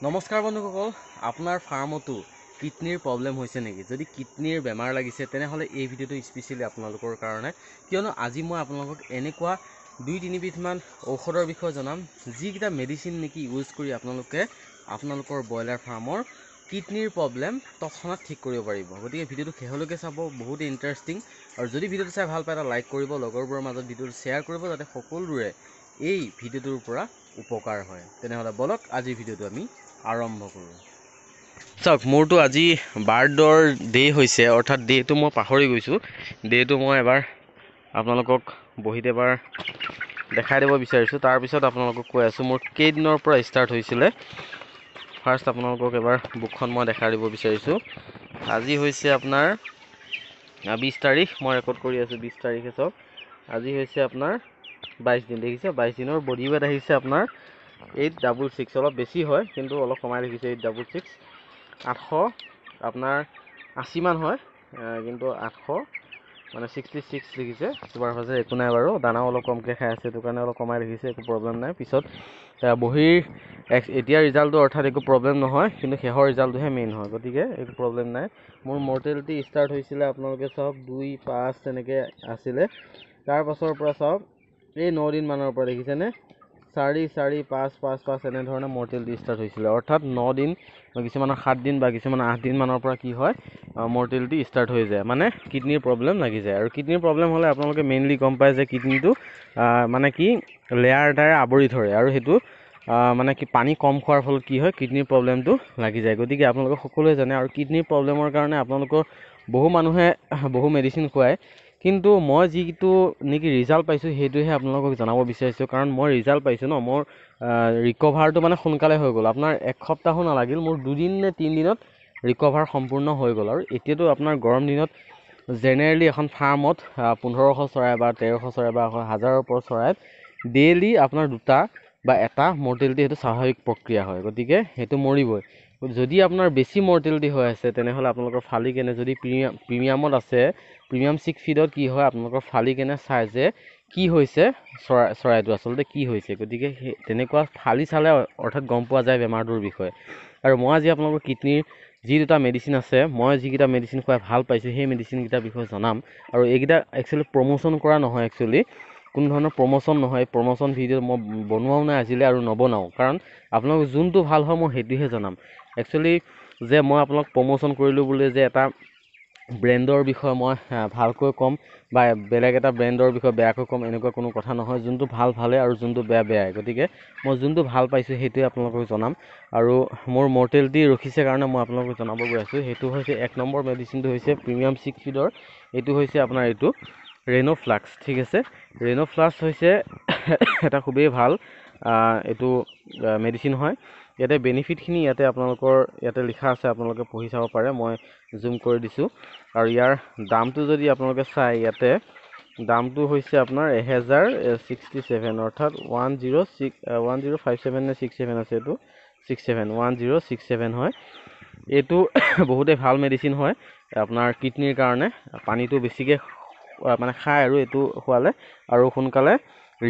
নমস্কাৰ বন্ধুসকল, আপোনাৰ ফাৰ্মতো কিডনিৰ প্ৰব্লেম হৈছে নেকি? যদি কিডনিৰ বেমাৰ লাগিছে তেনেহ'লে এই ভিডিঅ'টো স্পেচিয়েলি আপোনালোকৰ কাৰণে, কিয়নো আজি মই আপোনালোকক এনেকুৱা 2-3 বিধমান ঔষধৰ বিষয়ে জনাম যিকেইটা মেডিচিন নেকি ইউজ কৰি আপোনালোকৰ ব্ৰইলাৰ ফাৰ্মৰ কিডনিৰ প্ৰব্লেম তৎক্ষণাত ঠিক কৰিব পাৰিব। গতিকে ভিডিঅ'টো শেষলৈকে চাব, বহুত ইণ্টাৰেষ্টিং। আৰু যদি ভিডিঅ'টো চাই ভাল পায় এটা লাইক কৰিব, লগৰবোৰৰ মাজত ভিডিঅ'টো শ্বেয়াৰ কৰিব যাতে সকলোৰে এই ভিডিঅ'টোৰ পৰা উপকাৰ হয়। তেনেহ'লে বলক আজিৰ ভিডিঅ'টো আমি আৰম্ভ কৰোঁ। চাওক, মোৰতো আজি বাৰ্ডৰ ডে হৈছে, অৰ্থাৎ ডেটো মই পাহৰি গৈছোঁ। ডেটো মই এবাৰ আপোনালোকক বহীত এবাৰ দেখাই দিব বিচাৰিছোঁ। তাৰপিছত আপোনালোকক কৈ আছোঁ মোৰ কেইদিনৰ পৰা ষ্টাৰ্ট হৈছিলে। ফাৰ্ষ্ট আপোনালোকক এবাৰ বুকখন মই দেখাই দিব বিচাৰিছোঁ। আজি হৈছে আপোনাৰ 20 তাৰিখ, মই ৰেকৰ্ড কৰি আছোঁ 20 তাৰিখে। চাওক, আজি হৈছে আপোনাৰ 22 দিন, দেখিছে? 22 দিনৰ বডি ৱেট আহিছে আপোনাৰ 866, অলপ বেছি হয় কিন্তু অলপ কমাই দেখিছে 866। 800 আপোনাৰ 80 মান হয়, কিন্তু 800 মানে 66 লিখিছে। চুপাৰভাইজাৰ একো নাই বাৰু, দানাও অলপ কমকৈ খাই আছে, সেইটো কাৰণে অলপ কমাই দেখিছে, একো প্ৰব্লেম নাই। পিছত বহীৰ এতিয়া ৰিজাল্টটো অৰ্থাৎ একো প্ৰব্লেম নহয়, কিন্তু শেষৰ ৰিজাল্টটোহে মেইন হয়, গতিকে একো প্ৰব্লেম নাই। মোৰ মৰ্টেলিটি ষ্টাৰ্ট হৈছিলে আপোনালোকে চাওক 2-5 তেনেকৈ আছিলে। তাৰ পাছৰ পৰা চাওক এই 9 দিনমানৰ পৰা দেখিছেনে 4-4-5-5-5 এনেধৰণে মৰ্টেলিটি ষ্টাৰ্ট হৈছিলে। অৰ্থাৎ 9 দিন বা কিছুমানৰ 7 দিন বা কিছুমানৰ 8 দিনমানৰ পৰা কি হয় মৰ্টেলিটি ষ্টাৰ্ট হৈ যায়, মানে কিডনিৰ প্ৰব্লেম লাগি যায়। আৰু কিডনিৰ প্ৰব্লেম হ'লে আপোনালোকে মেইনলি গম পায় যে কিডনিটো মানে কি লেয়াৰ এটাৰে আৱৰি ধৰে, আৰু সেইটো মানে কি পানী কম খোৱাৰ ফলত কি হয় কিডনিৰ প্ৰব্লেমটো লাগি যায়। গতিকে আপোনালোকে সকলোৱে জানে, আৰু কিডনিৰ প্ৰব্লেমৰ কাৰণে আপোনালোকৰ বহু মানুহে বহু মেডিচিন খুৱায়, কিন্তু মই যিটো নেকি ৰিজাল্ট পাইছোঁ সেইটোহে আপোনালোকক জনাব বিচাৰিছোঁ। কাৰণ মই ৰিজাল্ট পাইছোঁ ন, মোৰ ৰিকভাৰটো মানে সোনকালে হৈ গ'ল। আপোনাৰ 1 সপ্তাহো নালাগিল, মোৰ 2 নে 3 দিনত ৰিকভাৰ সম্পূৰ্ণ হৈ গ'ল। আৰু এতিয়াতো আপোনাৰ গৰম দিনত জেনেৰেলি এখন ফাৰ্মত 1500 চৰাই বা 1300 চৰাই বা 1000ৰ ওপৰত চৰাইত ডেইলি আপোনাৰ 2টা বা 1টা মৰ্টেলিটি, সেইটো স্বাভাৱিক প্ৰক্ৰিয়া হয়, গতিকে সেইটো মৰিবই। যদি আপোনাৰ বেছি মৰ্টেলিটি হৈ আছে তেনেহ'লে আপোনালোকৰ ফালি কেনে, যদি প্ৰিমিয়ামত আছে, প্ৰিমিয়াম চিক ফিডত কি হয় আপোনালোকৰ ফালি কেনে চাই যে কি হৈছে চৰাইটো আচলতে কি হৈছে। গতিকে সেই তেনেকুৱা ফালি চালে অৰ্থাৎ গম পোৱা যায় বেমাৰটোৰ বিষয়ে। আৰু মই আজি আপোনালোকৰ কিডনিৰ যি 2টা মেডিচিন আছে, মই যিকেইটা মেডিচিন খুৱাই ভাল পাইছোঁ সেই মেডিচিনকেইটাৰ বিষয়ে জনাম। আৰু এইকেইটা একচুৱেলি প্ৰমোশ্যন কৰা নহয়, একচুৱেলি কোনো ধৰণৰ প্ৰমোশ্যন নহয়। প্ৰমোশ্যন ভিডিঅ' মই বনোৱাও নাই আজিলৈ আৰু নবনাওঁ, কাৰণ আপোনালোক যোনটো ভাল হয় মই সেইটোহে জনাম। একচুৱেলি যে মই আপোনালোক প্ৰমোশ্যন কৰিলোঁ বুলি যে এটা ব্ৰেণ্ডৰ বিষয়ে মই ভালকৈ ক'ম বা বেলেগ এটা ব্ৰেণ্ডৰ বিষয়ে বেয়াকৈ ক'ম, এনেকুৱা কোনো কথা নহয়। যোনটো ভাল ভালে আৰু যোনটো বেয়া বেয়াই। গতিকে মই যোনটো ভাল পাইছোঁ সেইটোৱে আপোনালোকক জনাম। আৰু মোৰ মৰ্টেলিটি ৰখিছে কাৰণে মই আপোনালোকক জনাব গৈ আছোঁ। সেইটো হৈছে 1 নম্বৰ মেডিচিনটো হৈছে প্ৰিমিয়াম চিক ফিডৰ, এইটো হৈছে আপোনাৰ এইটো ৰেনোফ্লাক্স, ঠিক আছে? ৰেনোফ্লাক্স হৈছে এটা খুবেই ভাল এইটো মেডিচিন হয়। ইয়াতে বেনিফিটখিনি আপোনালোকৰ ইয়াতে লিখা আছে, আপোনালোকে পঢ়ি চাব পাৰে, মই জুম কৰি দিছোঁ। আৰু ইয়াৰ দামটো যদি আপোনালোকে চাই, ইয়াতে দামটো হৈছে আপোনাৰ 1067, অৰ্থাৎ 1057 নে 67 আছে, এইটো 1067 হয়। এইটো বহুতেই ভাল মেডিচিন হয় আপোনাৰ কিডনিৰ কাৰণে। পানীটো বেছিকৈ মানে খায় আৰু এইটো খোৱালে, আৰু সোনকালে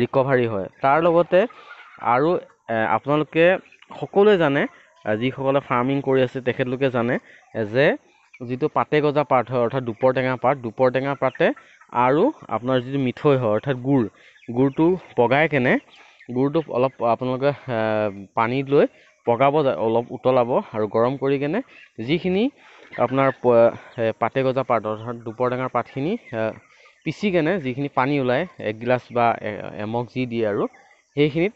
ৰিকভাৰী হয়। তাৰ লগতে আৰু আপোনালোকে সকলোৱে জানে, যিসকলে ফাৰ্মিং কৰি আছে তেখেতলোকে জানে যে যিটো পাতে গজা পাত হয়, অৰ্থাৎ দুপৰটেঙা পাতে আৰু আপোনাৰ যিটো মিঠৈ হয় অৰ্থাৎ গুড়টো পগাই কেনে, গুড়টো অলপ আপোনালোকে পানীত লৈ পগাব, অলপ উতলাব আৰু গৰম কৰি কেনে যিখিনি আপোনাৰ পাতে গজা পাত অৰ্থাৎ দুপৰটেঙাৰ পাতখিনি পিচি কেনে যিখিনি পানী ওলায়, 1 গিলাচ বা এমগ যি দিয়ে, আৰু সেইখিনিত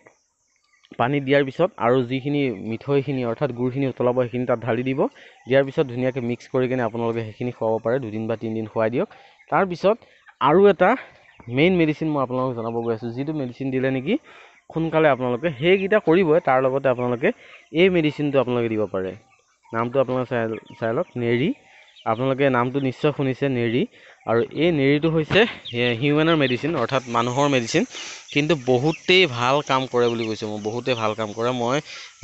পানী দিয়াৰ পিছত আৰু যিখিনি মিঠৈখিনি অৰ্থাৎ গুড়খিনি উতলাব সেইখিনি তাত ঢালি দিব। দিয়াৰ পিছত ধুনীয়াকৈ মিক্স কৰি কেনে আপোনালোকে সেইখিনি খুৱাব পাৰে, 2 দিন বা 3 দিন খুৱাই দিয়ক। তাৰপিছত আৰু এটা মেইন মেডিচিন মই আপোনালোকক জনাব গৈ আছোঁ, যিটো মেডিচিন দিলে নেকি সোনকালে আপোনালোকে সেইকেইটা কৰিবই, তাৰ লগতে আপোনালোকে এই মেডিচিনটো আপোনালোকে দিব পাৰে। নামটো আপোনালোকে চাই লওক, নেৰি। আপোনালোকে নামটো নিশ্চয় শুনিছে, নেৰি। আৰু এই নেৰিটো হৈছে হিউমেনৰ মেডিচিন, অৰ্থাৎ মানুহৰ মেডিচিন, কিন্তু বহুতেই ভাল কাম কৰে বুলি কৈছোঁ মই, বহুতেই ভাল কাম কৰে।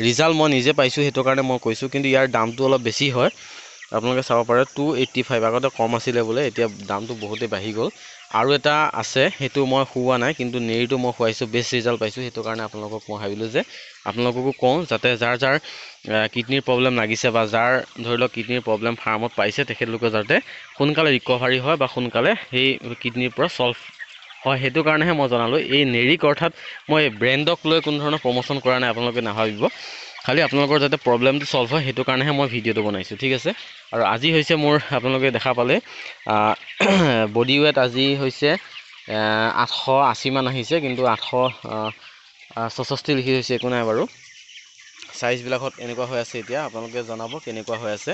ৰিজাল্ট মই নিজে পাইছোঁ, সেইটো কাৰণে মই কৈছোঁ। কিন্তু ইয়াৰ দামটো অলপ বেছি হয়, আপোনালোকে চাব পাৰে 285 আগতে কম আছিলে বোলে এতিয়া দামটো বহুতেই বাঢ়ি গ'ল আৰু এটা আছে সেইটো মই খুওৱা নাই কিন্তু নেৰিটো মই খুৱাইছোঁ বেষ্ট ৰিজাল্ট পাইছোঁ সেইটো কাৰণে আপোনালোকক মই ভাবিলোঁ যে আপোনালোককো কওঁ যাতে যাৰ যাৰ কিডনিৰ প্ৰব্লেম লাগিছে বা যাৰ ধৰি লওক কিডনিৰ প্ৰব্লেম ফাৰ্মত পাইছে তেখেতলোকে যাতে সোনকালে ৰিকভাৰী হয় বা সোনকালে সেই কিডনিৰ পৰা ছল্ভ হয় সেইটো কাৰণেহে মই জনালোঁ এই নেৰিক অৰ্থাৎ মই ব্ৰেণ্ডক লৈ কোনো ধৰণৰ প্ৰমোশ্যন কৰা নাই আপোনালোকে নাভাবিব খালি আপোনালোকৰ যাতে প্ৰব্লেমটো ছল্ভ হয় সেইটো কাৰণেহে মই ভিডিঅ'টো বনাইছোঁ ঠিক আছে আৰু আজি হৈছে মোৰ আপোনালোকে দেখা পালে বডি ৱেট আজি হৈছে 880 মান আহিছে কিন্তু 866 লিখি হৈছে একো নাই বাৰু সাইজবিলাকত এনেকুৱা হৈ আছে এতিয়া আপোনালোকে জনাব কেনেকুৱা হৈ আছে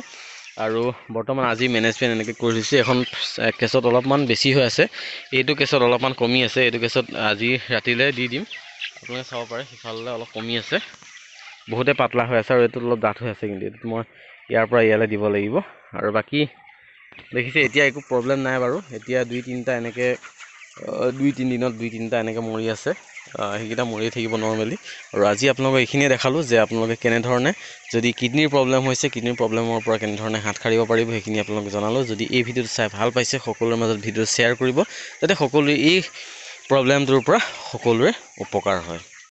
আৰু বৰ্তমান আজি মেনেজমেণ্ট এনেকৈ কৰি দিছে এখন কেছত অলপমান বেছি হৈ আছে এইটো কেছত অলপমান কমি আছে এইটো কেছত আজি ৰাতিলৈ দি দিম আপোনালোকে চাব পাৰে সিফালে অলপ কমি আছে বহুতে পাতলা হৈ আছে আৰু এইটো অলপ ডাঠ হৈ আছে কিন্তু এইটো মই ইয়াৰ পৰা ইয়ালৈ দিব লাগিব আৰু বাকী দেখিছে এতিয়া একো প্ৰব্লেম নাই বাৰু এতিয়া 2-3টা এনেকৈ 2-3 দিনত 2-3টা এনেকৈ মৰি আছে সেইকেইটা মৰিয়ে থাকিব নৰ্মেলি আৰু আজি আপোনালোকক এইখিনিয়ে দেখালোঁ যে আপোনালোকে কেনেধৰণে যদি কিডনিৰ প্ৰব্লেম হৈছে কিডনিৰ প্ৰব্লেমৰ পৰা কেনেধৰণে হাত সাৰিব পাৰিব সেইখিনি আপোনালোকে জনালোঁ যদি এই ভিডিঅ'টো চাই ভাল পাইছে সকলোৰে মাজত ভিডিঅ' শ্বেয়াৰ কৰিব যাতে সকলোৱে এই প্ৰব্লেমটোৰ পৰা সকলোৰে উপকাৰ হয়